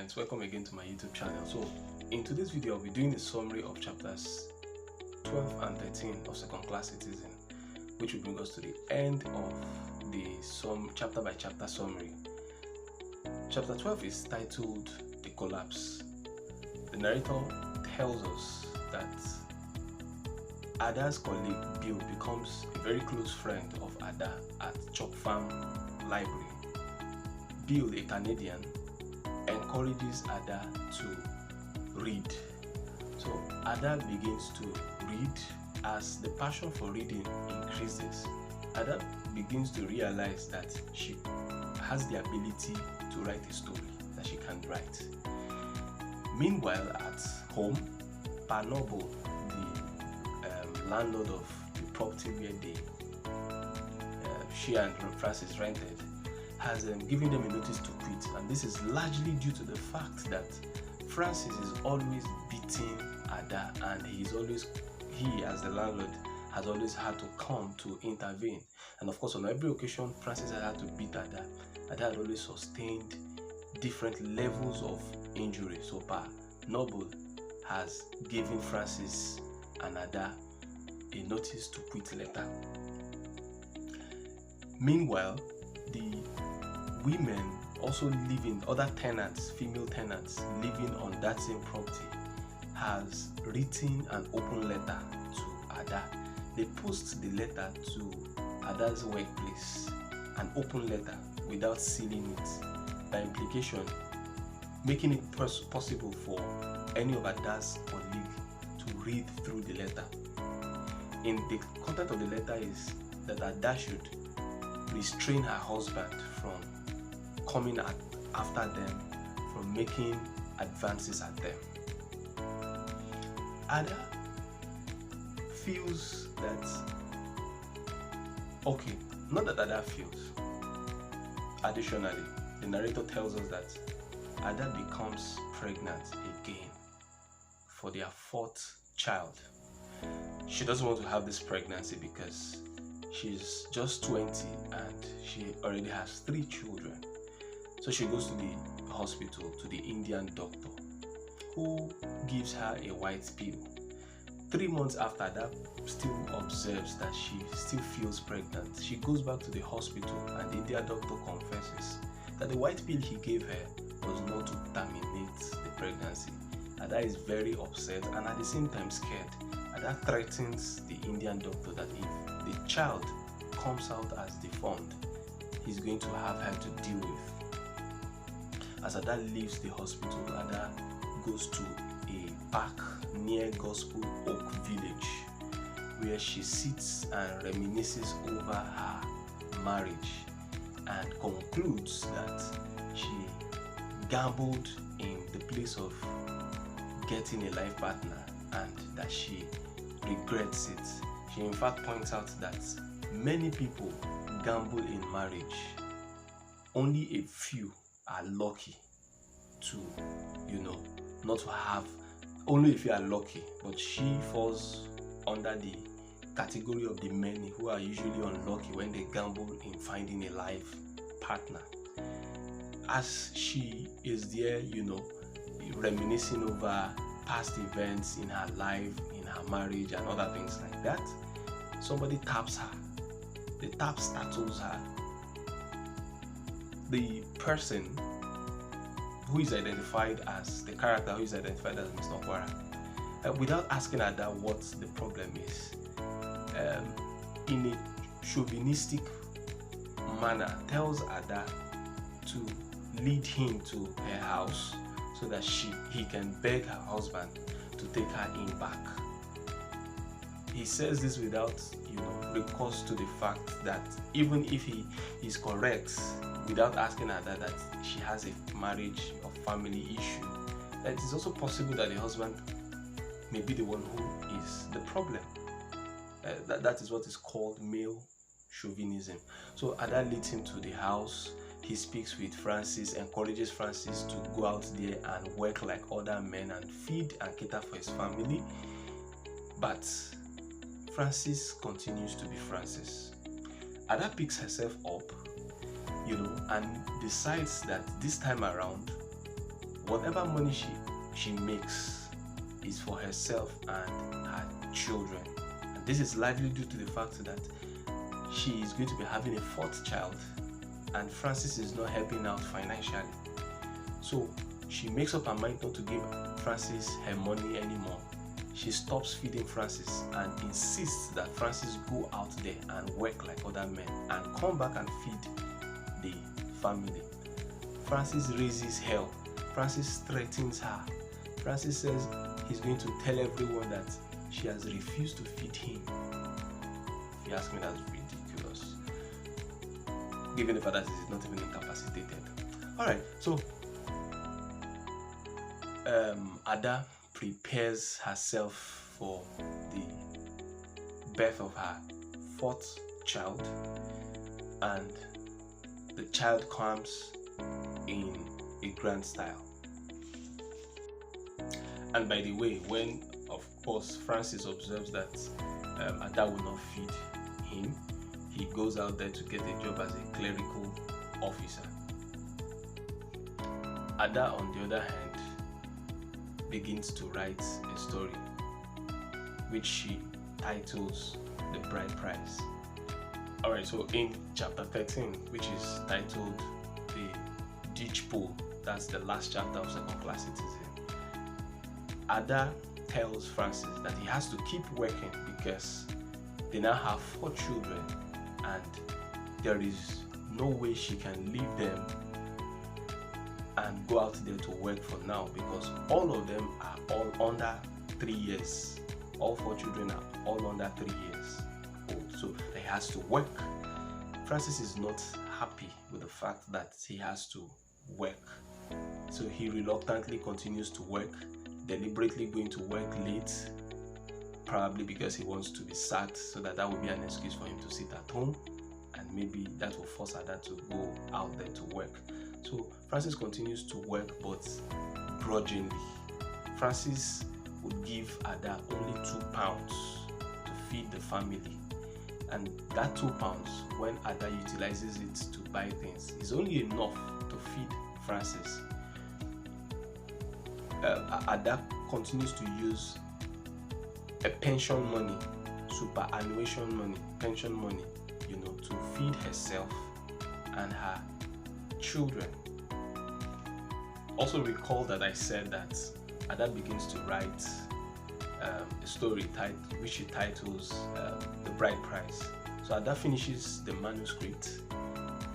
students, welcome again to my YouTube channel. So in today's video I'll be doing a summary of chapters 12 and 13 of second class citizen, which will bring us to the end of the chapter by chapter summary. Chapter 12 is titled The Collapse. The narrator tells us that Ada's colleague Bill becomes a very close friend of Ada at Chalk Farm Library. Bill, a Canadian, encourages Ada to read. So Ada begins to read. As the passion for reading increases, Ada begins to realize that she has the ability to write a story that she can write. Meanwhile, at home, Pa Noble, the landlord of the property where she and Francis rented, has given them a notice to quit, and this is largely due to the fact that Francis is always beating Ada, and he as the landlord has always had to come to intervene. And of course, on every occasion Francis had to beat Ada. Ada had always sustained different levels of injury. So Pa Noble has given Francis and Ada a notice to quit letter. Meanwhile, the women also living, other tenants, female tenants living on that same property, has written an open letter to Ada. They post the letter to Ada's workplace, an open letter without sealing it, by implication making it possible for any of Ada's colleagues to read through the letter. In the content of the letter is that Ada should restrain her husband from coming after them, from making advances at them. Ada feels that, okay, not that Ada feels. Additionally, the narrator tells us that Ada becomes pregnant again for their fourth child. She doesn't want to have this pregnancy because she's just 20 and she already has 3 children. So she goes to the hospital, to the Indian doctor, who gives her a white pill. 3 months after that, still observes that she still feels pregnant. She goes back to the hospital and the Indian doctor confesses that the white pill he gave her was not to terminate the pregnancy. Ada is very upset and at the same time scared. Ada threatens the Indian doctor that if the child comes out as deformed, he's going to have her to deal with. As Ada leaves the hospital, Ada goes to a park near Gospel Oak Village, where she sits and reminisces over her marriage and concludes that she gambled in the place of getting a life partner and that she regrets it. She in fact points out that many people gamble in marriage. Only a few are lucky to, not to have, only if you are lucky, but she falls under the category of the many who are usually unlucky when they gamble in finding a life partner. As she is there, reminiscing over past events in her life, in her marriage and other things like that, somebody taps her. The tap startles her. The person who is identified as the character who is identified as Mr. Okwara, without asking Ada what the problem is, in a chauvinistic manner tells Ada to lead him to her house so that he can beg her husband to take her in back. He says this without recourse to the fact that even if he is correct, without asking Ada that she has a marriage or family issue, that it is also possible that the husband may be the one who is the problem. That is what is called male chauvinism. So Ada leads him to the house. He speaks with Francis, encourages Francis to go out there and work like other men and feed and cater for his family. But Francis continues to be Francis. Ada picks herself up, and decides that this time around, whatever money she makes is for herself and her children. And this is largely due to the fact that she is going to be having a fourth child, and Francis is not helping out financially. So she makes up her mind not to give Francis her money anymore. She stops feeding Francis and insists that Francis go out there and work like other men and come back and feed the family. Francis raises hell. Francis threatens her. Francis says he's going to tell everyone that she has refused to feed him. If you ask me, that's ridiculous, given the fact that he's not even incapacitated. Alright, so Ada prepares herself for the birth of her fourth child, and the child comes in a grand style. And by the way, when of course Francis observes that Ada will not feed him, he goes out there to get a job as a clerical officer. Ada, on the other hand, begins to write a story which she titles The Bride Price. Alright, so in chapter 13, which is titled The Ditch Pool, that's the last chapter of Second Class Citizen, Ada tells Francis that he has to keep working because they now have 4 children and there is no way she can leave them and go out there to work for now, because all of them are all under 3 years. All 4 children are all under 3 years old, so he has to work. Francis is not happy with the fact that he has to work, so he reluctantly continues to work, deliberately going to work late, probably because he wants to be sacked, so that will be an excuse for him to sit at home, and maybe that will force Ada to go out there to work. So Francis continues to work, but grudgingly. Francis would give Ada only £2 to feed the family, and that £2, when Ada utilizes it to buy things, is only enough to feed Francis. Ada continues to use a pension money, superannuation money, pension money, to feed herself and her children. Also recall that I said that Ada begins to write a story which she titles The Bride Price. So Ada finishes the manuscript,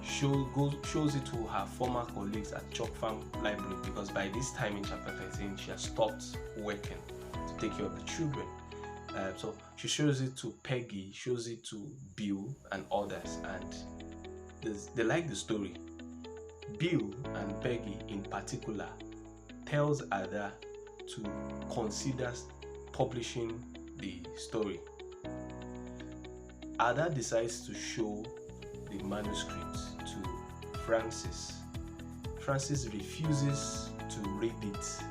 shows it to her former colleagues at Chalk Farm Library, because by this time in chapter 13 she has stopped working to take care of the children. So she shows it to Peggy, shows it to Bill and others, and they like the story. Bill and Peggy in particular tells Ada to consider publishing the story. Ada decides to show the manuscript to Francis. Francis refuses to read it.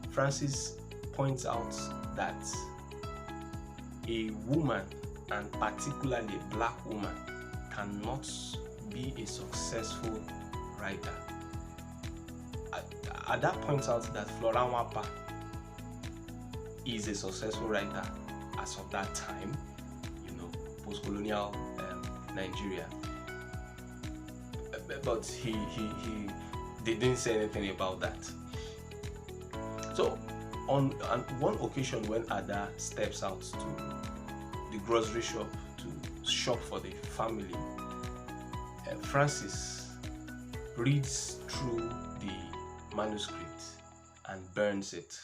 Francis points out that a woman, and particularly a black woman, cannot be a successful writer. Ada points out that Flora Nwapa is a successful writer as of that time, post-colonial Nigeria. But he didn't say anything about that. So on one occasion when Ada steps out to the grocery shop to shop for the family, Francis reads through the manuscript and burns it.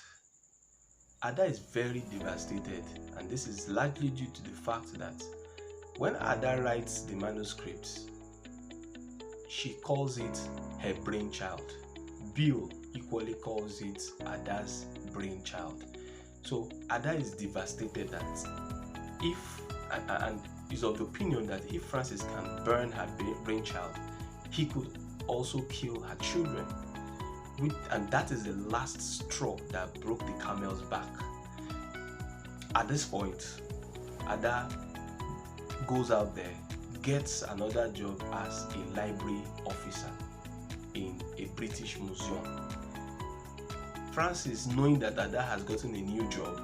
Ada is very devastated, and this is largely due to the fact that when Ada writes the manuscript, she calls it her brainchild. Bill equally calls it Ada's brainchild. So Ada is devastated that and is of the opinion that if Francis can burn her brainchild, he could also kill her children. And that is the last straw that broke the camel's back. At this point, Ada goes out there, gets another job as a library officer in a British museum. Francis, knowing that Ada has gotten a new job,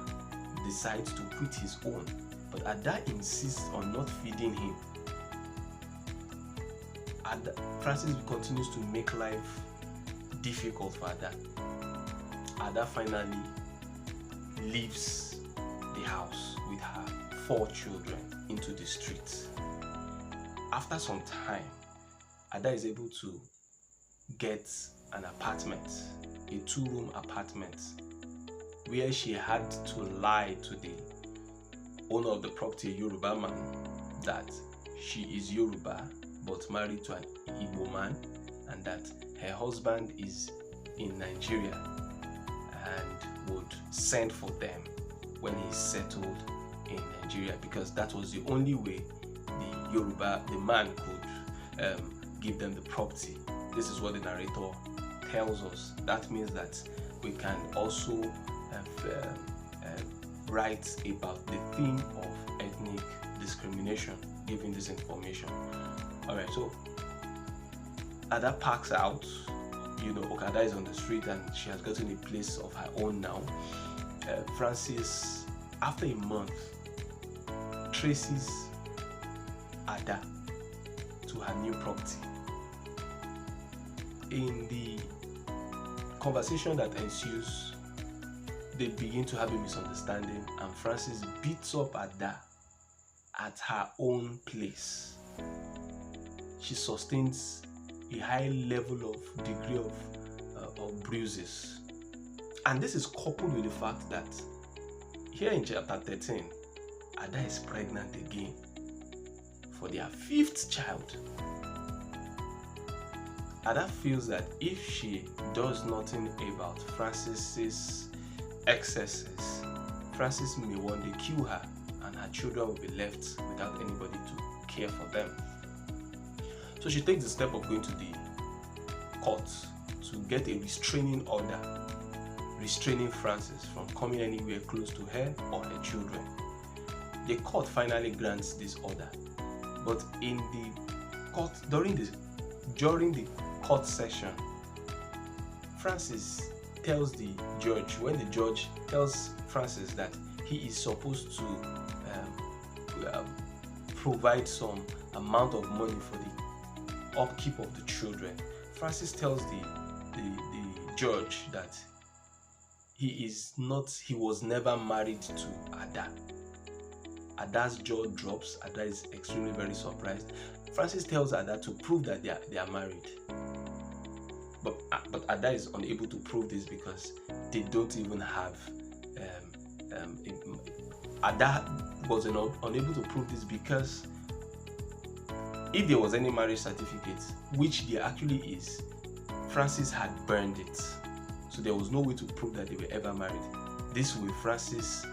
decides to quit his own, but Ada insists on not feeding him. Francis continues to make life difficult for Ada. Ada finally leaves the house with her 4 children into the streets. After some time, Ada is able to get an apartment, a 2-room apartment, where she had to lie to the owner of the property, a Yoruba man, that she is Yoruba but married to an Igbo man, and that her husband is in Nigeria and would send for them when he's settled in Nigeria, because that was the only way the man could give them the property. This is what the narrator tells us. That means that we can also write about the theme of ethnic discrimination, given this information. Alright, so Ada packs out. Ada is on the street and she has gotten a place of her own now. Francis, after a month, traces Ada to her new property. In the conversation that ensues, they begin to have a misunderstanding, and Francis beats up Ada at her own place. She sustains a high level of degree of bruises, and this is coupled with the fact that here in chapter 13, Ada is pregnant again for their 5th child. Ada feels that if she does nothing about Francis's excesses, Francis may one day kill her and her children will be left without anybody to care for them. So she takes the step of going to the court to get a restraining order, restraining Francis from coming anywhere close to her or her children. The court finally grants this order, but in the court, during the court session, Francis tells the judge, when the judge tells Francis that he is supposed to provide some amount of money for the upkeep of the children, Francis tells the judge that he was never married to Ada. Ada's jaw drops. Ada is extremely very surprised. Francis tells Ada to prove that they are married. But Ada is unable to prove this because they don't even have Ada was unable to prove this because if there was any marriage certificate, which there actually is, Francis had burned it. So there was no way to prove that they were ever married. This way, Francis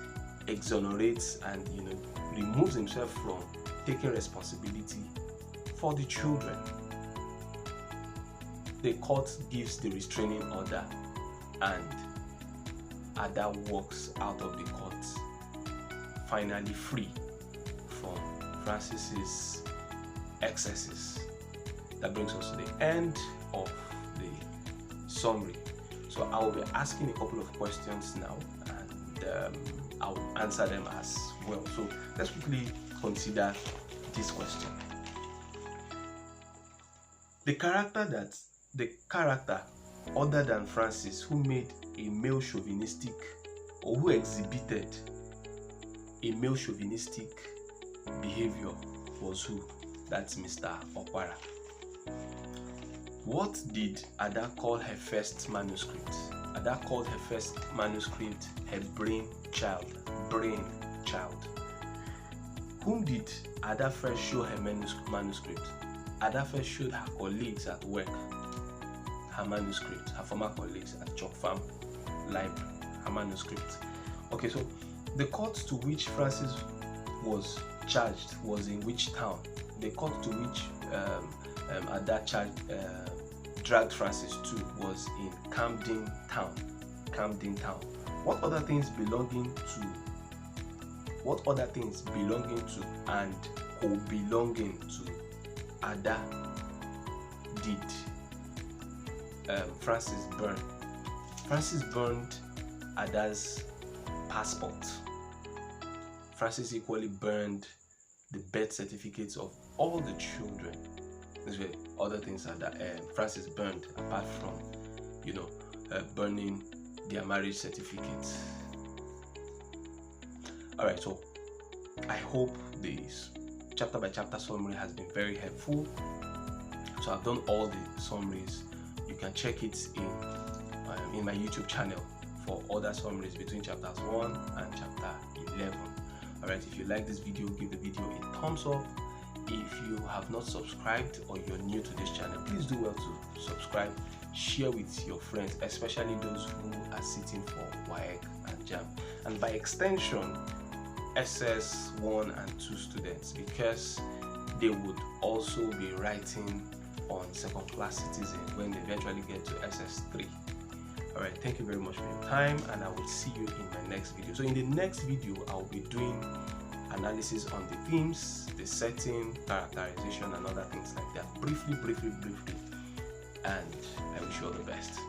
exonerates and removes himself from taking responsibility for the children. The court gives the restraining order and Ada walks out of the court finally free from Francis's excesses. That brings us to the end of the summary. So I will be asking a couple of questions now, and I will answer them as well. So let's quickly consider this question. The character other than Francis who made a male chauvinistic, or who exhibited a male chauvinistic behavior, was who? That's Mr. Okwara. What did Ada call her first manuscript? Ada called her first manuscript her brain child. Whom did Ada first show her manuscript? Ada first showed her colleagues at work her manuscript, her former colleagues at Chalk Farm Library, her manuscript. Okay, so the court to which Francis was charged was in which town? The court to which Ada dragged Francis to was in Camden Town. What other things belonging to and co-belonging to Ada did Francis burn? Francis burned Ada's passport. Francis equally burned the birth certificates of all the children. These were other things that Francis burned, apart from, burning their marriage certificates. Alright, so I hope this chapter by chapter summary has been very helpful. So I've done all the summaries. You can check it in my YouTube channel for other summaries between chapters 1 and chapter 11. Alright, if you like this video, give the video a thumbs up. If you have not subscribed or you're new to this channel, please do well to subscribe, share with your friends, especially those who are sitting for WAEC and JAMB, and by extension SS1 and 2 students, because they would also be writing on second class citizen when they eventually get to SS3. Alright, thank you very much for your time, and I will see you in my next video. So in the next video, I'll be doing analysis on the themes, the setting, characterization, and other things like that. Briefly. And I wish you all the best.